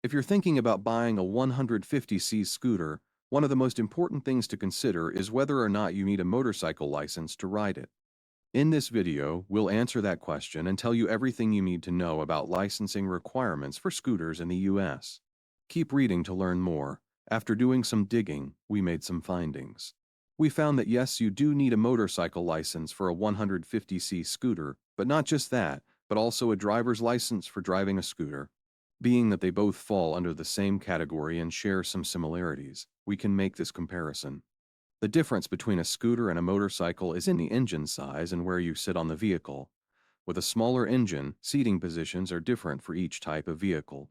If you're thinking about buying a 150cc scooter, one of the most important things to consider is whether or not you need a motorcycle license to ride it. In this video, we'll answer that question and tell you everything you need to know about licensing requirements for scooters in the US. Keep reading to learn more. After doing some digging, we made some findings. We found that yes, you do need a motorcycle license for a 150cc scooter, but not just that, but also a driver's license for driving a scooter. Being that they both fall under the same category and share some similarities, we can make this comparison. The difference between a scooter and a motorcycle is in the engine size and where you sit on the vehicle. With a smaller engine, seating positions are different for each type of vehicle.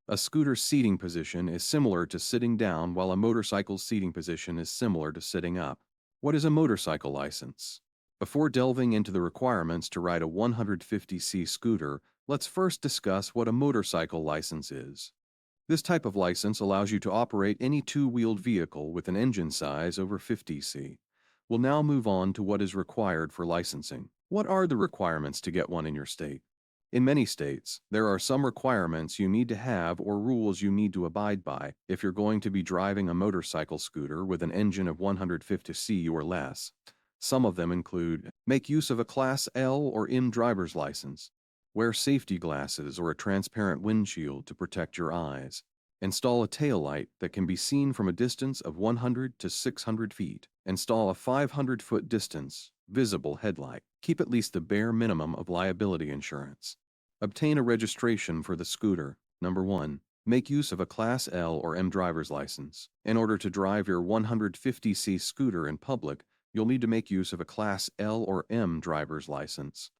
A scooter's seating position is similar to sitting down, while a motorcycle's seating position is similar to sitting up. What is a motorcycle license? Before delving into the requirements to ride a 150cc scooter, let's first discuss what a motorcycle license is. This type of license allows you to operate any two-wheeled vehicle with an engine size over 50cc. We'll now move on to what is required for licensing. What are the requirements to get one in your state? In many states, there are some requirements you need to have or rules you need to abide by if you're going to be driving a motorcycle scooter with an engine of 150cc or less. Some of them include: make use of a Class L or M driver's license, wear safety glasses or a transparent windshield to protect your eyes, install a taillight that can be seen from a distance of 100 to 600 feet, install a 500-foot distance visible headlight, keep at least the bare minimum of liability insurance. Obtain a registration for the scooter. Number 1. Make use of a Class L or M driver's license. In order to drive your 150cc scooter in public, you'll need to make use of a Class L or M driver's license.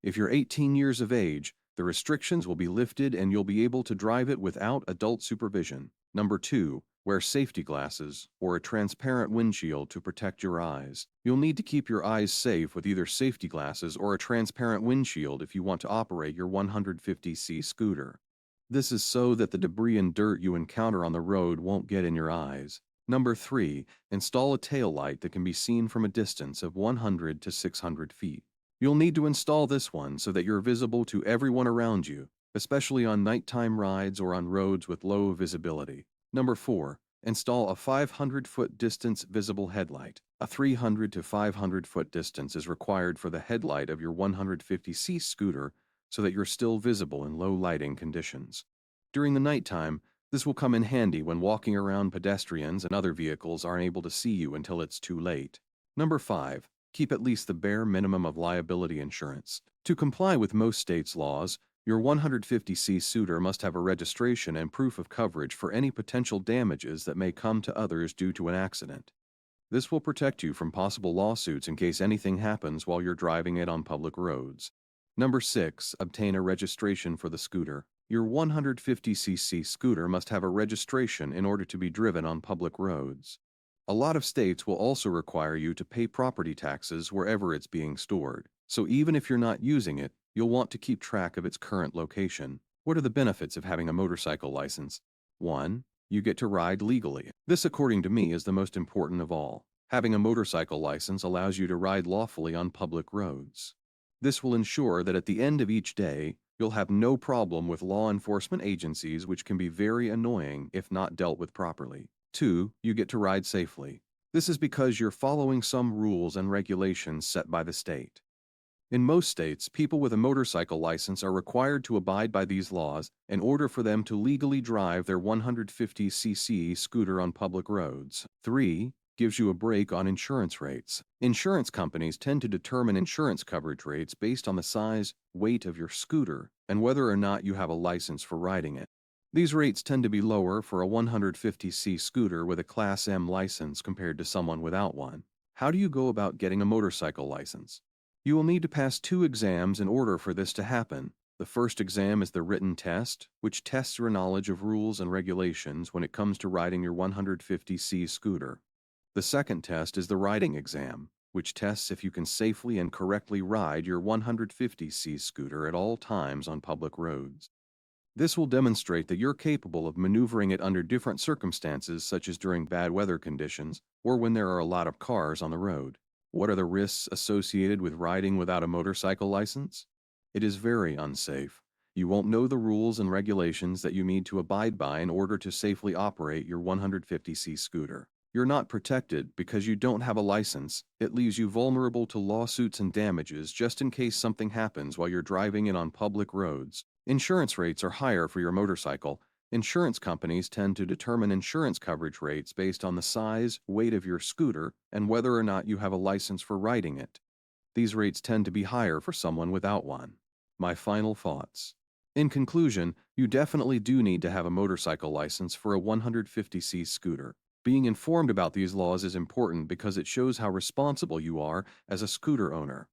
If you're 18 years of age, the restrictions will be lifted and you'll be able to drive it without adult supervision. Number 2. Wear safety glasses or a transparent windshield to protect your eyes. You'll need to keep your eyes safe with either safety glasses or a transparent windshield if you want to operate your 150cc scooter. This is so that the debris and dirt you encounter on the road won't get in your eyes. Number 3. Install a taillight that can be seen from a distance of 100 to 600 feet. You'll need to install this one so that you're visible to everyone around you, especially on nighttime rides or on roads with low visibility. Number 4. Install a 500-foot distance visible headlight. A 300 to 500-foot distance is required for the headlight of your 150cc scooter so that you're still visible in low lighting conditions. During the nighttime, this will come in handy when walking around pedestrians and other vehicles aren't able to see you until it's too late. Number 5. Keep at least the bare minimum of liability insurance. To comply with most states' laws, your 150cc scooter must have a registration and proof of coverage for any potential damages that may come to others due to an accident. This will protect you from possible lawsuits in case anything happens while you're driving it on public roads. Number 6. Obtain a registration for the scooter. Your 150cc scooter must have a registration in order to be driven on public roads. A lot of states will also require you to pay property taxes wherever it's being stored, so even if you're not using it, you'll want to keep track of its current location. What are the benefits of having a motorcycle license? 1. You get to ride legally. This, according to me, is the most important of all. Having a motorcycle license allows you to ride lawfully on public roads. This will ensure that at the end of each day, you'll have no problem with law enforcement agencies, which can be very annoying if not dealt with properly. 2. You get to ride safely. This is because you're following some rules and regulations set by the state. In most states, people with a motorcycle license are required to abide by these laws in order for them to legally drive their 150cc scooter on public roads. 3. Gives you a break on insurance rates. Insurance companies tend to determine insurance coverage rates based on the size, weight of your scooter, and whether or not you have a license for riding it. These rates tend to be lower for a 150cc scooter with a Class M license compared to someone without one. How do you go about getting a motorcycle license? You will need to pass 2 exams in order for this to happen. The first exam is the written test, which tests your knowledge of rules and regulations when it comes to riding your 150cc scooter. The second test is the riding exam, which tests if you can safely and correctly ride your 150cc scooter at all times on public roads. This will demonstrate that you're capable of maneuvering it under different circumstances, such as during bad weather conditions or when there are a lot of cars on the road. What are the risks associated with riding without a motorcycle license? It is very unsafe. You won't know the rules and regulations that you need to abide by in order to safely operate your 150cc scooter. You're not protected because you don't have a license. It leaves you vulnerable to lawsuits and damages just in case something happens while you're driving it on public roads. Insurance rates are higher for your motorcycle. Insurance companies tend to determine insurance coverage rates based on the size, weight of your scooter, and whether or not you have a license for riding it. These rates tend to be higher for someone without one. My final thoughts. In conclusion, you definitely do need to have a motorcycle license for a 150cc scooter. Being informed about these laws is important because it shows how responsible you are as a scooter owner.